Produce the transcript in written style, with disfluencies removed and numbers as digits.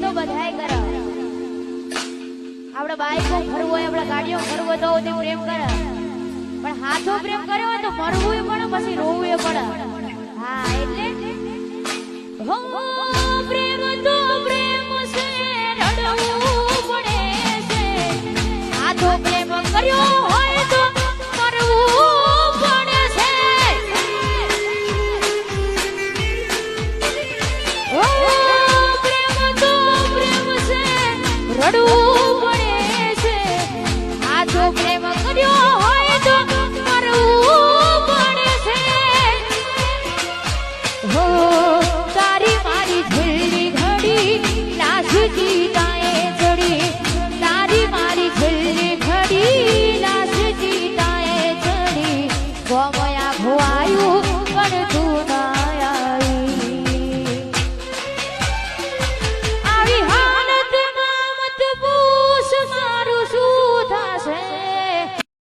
તો બધાય કરે આપણે બાઈકો ફરવું હોય આપણે ગાડીઓ ફરવું હોય તો પ્રેમ કરે પણ હાથો પ્રેમ કર્યો હોય તો મરવું પડે પછી રોવું પડે હા એટલે હો પ્રેમ તો પ્રેમ છે રડવું પડે છે હાથો પ્રેમ કર્યો હોય તો મરવું પડે છે હો પ્રેમ તો પ્રેમ છે રડવું પડે છે હાથો પ્રેમ